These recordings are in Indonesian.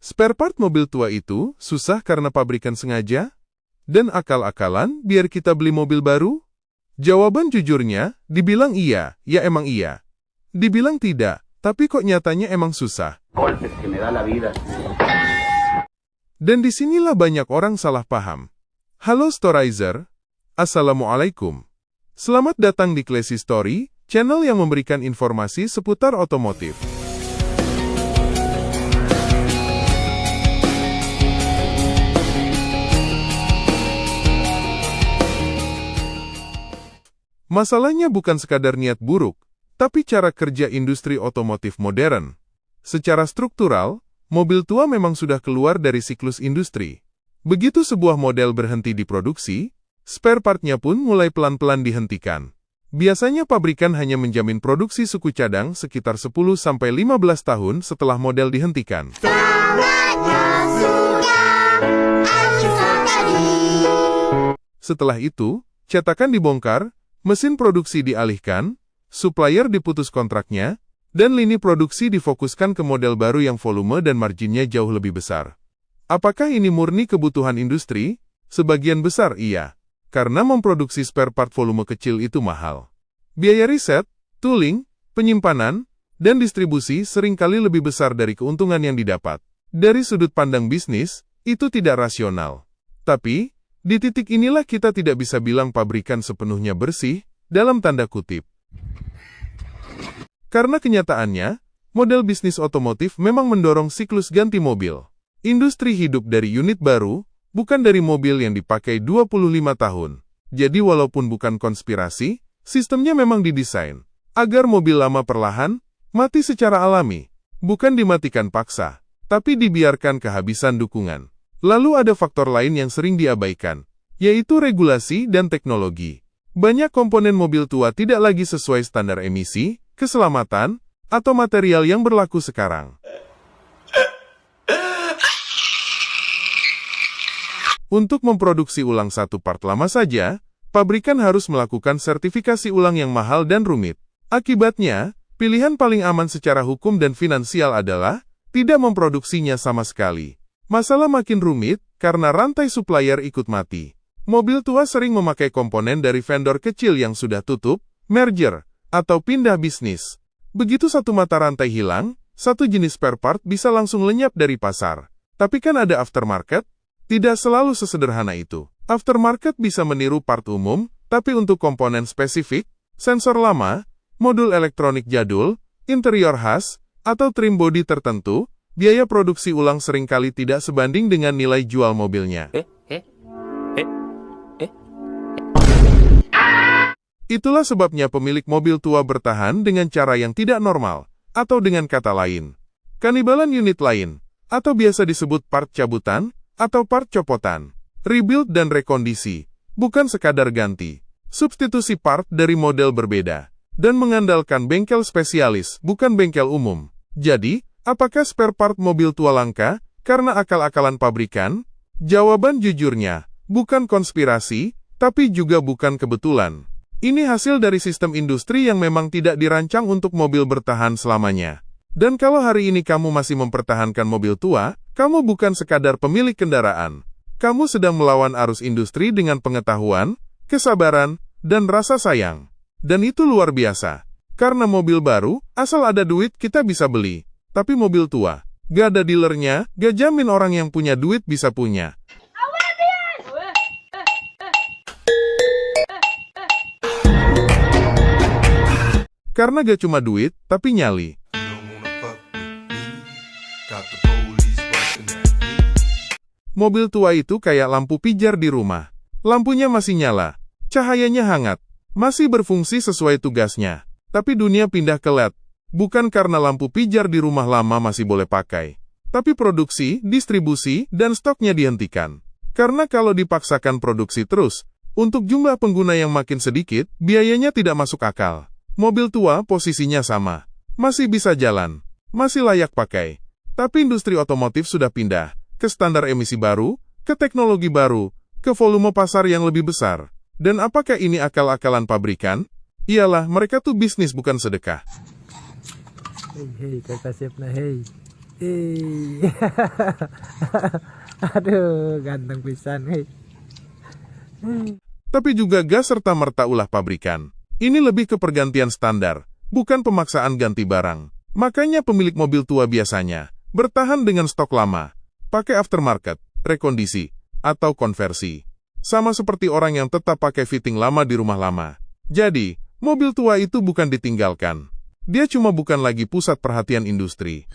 Spare part mobil tua itu susah karena pabrikan sengaja? Dan akal-akalan biar kita beli mobil baru? Jawaban jujurnya, dibilang iya, ya emang iya. Dibilang tidak, tapi kok nyatanya emang susah. Dan disinilah banyak orang salah paham. Halo Storizer, Assalamualaikum. Selamat datang di Classy Story, channel yang memberikan informasi seputar otomotif. Masalahnya bukan sekadar niat buruk, tapi cara kerja industri otomotif modern. Secara struktural, mobil tua memang sudah keluar dari siklus industri. Begitu sebuah model berhenti diproduksi, spare part-nya pun mulai pelan-pelan dihentikan. Biasanya pabrikan hanya menjamin produksi suku cadang sekitar 10-15 tahun setelah model dihentikan. Setelah itu, cetakan dibongkar, mesin produksi dialihkan, supplier diputus kontraknya, dan lini produksi difokuskan ke model baru yang volume dan marginnya jauh lebih besar. Apakah ini murni kebutuhan industri? Sebagian besar iya, karena memproduksi spare part volume kecil itu mahal. Biaya riset, tooling, penyimpanan, dan distribusi seringkali lebih besar dari keuntungan yang didapat. Dari sudut pandang bisnis, itu tidak rasional. Tapi, di titik inilah kita tidak bisa bilang pabrikan sepenuhnya bersih, dalam tanda kutip. Karena kenyataannya, model bisnis otomotif memang mendorong siklus ganti mobil. Industri hidup dari unit baru, bukan dari mobil yang dipakai 25 tahun. Jadi walaupun bukan konspirasi, sistemnya memang didesain agar mobil lama perlahan mati secara alami. Bukan dimatikan paksa, tapi dibiarkan kehabisan dukungan. Lalu ada faktor lain yang sering diabaikan, yaitu regulasi dan teknologi. Banyak komponen mobil tua tidak lagi sesuai standar emisi, keselamatan, atau material yang berlaku sekarang. Untuk memproduksi ulang satu part lama saja, pabrikan harus melakukan sertifikasi ulang yang mahal dan rumit. Akibatnya, pilihan paling aman secara hukum dan finansial adalah tidak memproduksinya sama sekali. Masalah makin rumit, karena rantai supplier ikut mati. Mobil tua sering memakai komponen dari vendor kecil yang sudah tutup, merger, atau pindah bisnis. Begitu satu mata rantai hilang, satu jenis spare part bisa langsung lenyap dari pasar. Tapi kan ada aftermarket? Tidak selalu sesederhana itu. Aftermarket bisa meniru part umum, tapi untuk komponen spesifik, sensor lama, modul elektronik jadul, interior khas, atau trim body tertentu, biaya produksi ulang seringkali tidak sebanding dengan nilai jual mobilnya. Itulah sebabnya pemilik mobil tua bertahan dengan cara yang tidak normal, atau dengan kata lain, kanibalan unit lain, atau biasa disebut part cabutan, atau part copotan, rebuild dan rekondisi, bukan sekadar ganti, substitusi part dari model berbeda, dan mengandalkan bengkel spesialis, bukan bengkel umum. Jadi, apakah spare part mobil tua langka karena akal-akalan pabrikan? Jawaban jujurnya, bukan konspirasi, tapi juga bukan kebetulan. Ini hasil dari sistem industri yang memang tidak dirancang untuk mobil bertahan selamanya. Dan kalau hari ini kamu masih mempertahankan mobil tua, kamu bukan sekadar pemilik kendaraan. Kamu sedang melawan arus industri dengan pengetahuan, kesabaran, dan rasa sayang. Dan itu luar biasa. Karena mobil baru, asal ada duit kita bisa beli. Tapi mobil tua, gak ada dealernya, gak jamin orang yang punya duit bisa punya. Karena gak cuma duit, tapi nyali. Mobil tua itu kayak lampu pijar di rumah. Lampunya masih nyala, cahayanya hangat, masih berfungsi sesuai tugasnya. Tapi dunia pindah ke LED. Bukan karena lampu pijar di rumah lama masih boleh pakai, tapi produksi, distribusi, dan stoknya dihentikan. Karena kalau dipaksakan produksi terus, untuk jumlah pengguna yang makin sedikit, biayanya tidak masuk akal. Mobil tua posisinya sama, masih bisa jalan, masih layak pakai. Tapi industri otomotif sudah pindah ke standar emisi baru, ke teknologi baru, ke volume pasar yang lebih besar. Dan apakah ini akal-akalan pabrikan? Iyalah, mereka tuh bisnis bukan sedekah. Hei, kakak siap nah hei. Ih. Aduh, ganteng pisan, hei. Tapi juga gas serta-merta ulah pabrikan. Ini lebih ke pergantian standar, bukan pemaksaan ganti barang. Makanya pemilik mobil tua biasanya bertahan dengan stok lama, pakai aftermarket, rekondisi, atau konversi. Sama seperti orang yang tetap pakai fitting lama di rumah lama. Jadi, mobil tua itu bukan ditinggalkan. Dia cuma bukan lagi pusat perhatian industri.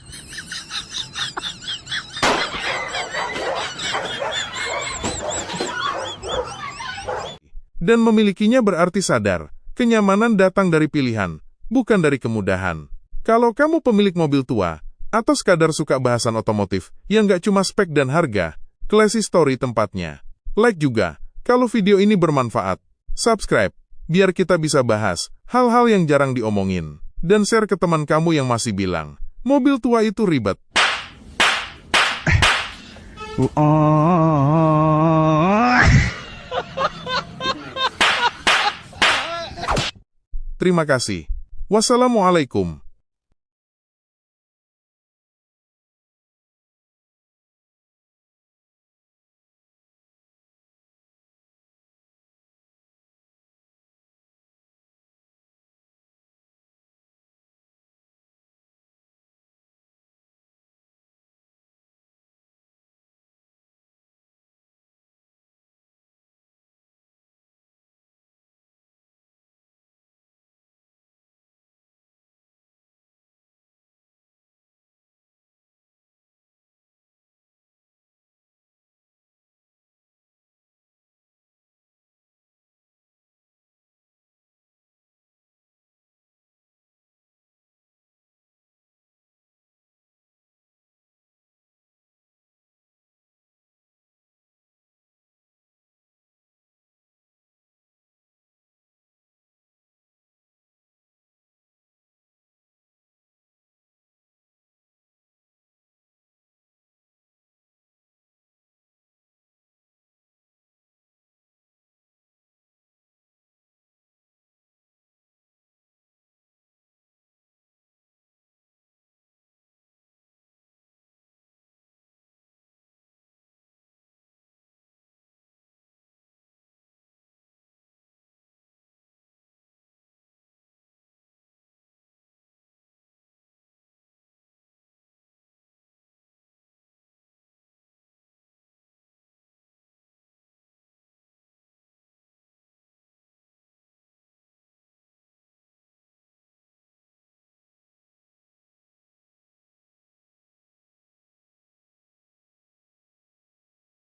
Dan memilikinya berarti sadar, kenyamanan datang dari pilihan, bukan dari kemudahan. Kalau kamu pemilik mobil tua, atau sekadar suka bahasan otomotif, yang gak cuma spek dan harga, Classy Story tempatnya. Like juga, kalau video ini bermanfaat. Subscribe, biar kita bisa bahas hal-hal yang jarang diomongin. Dan share ke teman kamu yang masih bilang, mobil tua itu ribet. Terima kasih. Wassalamualaikum.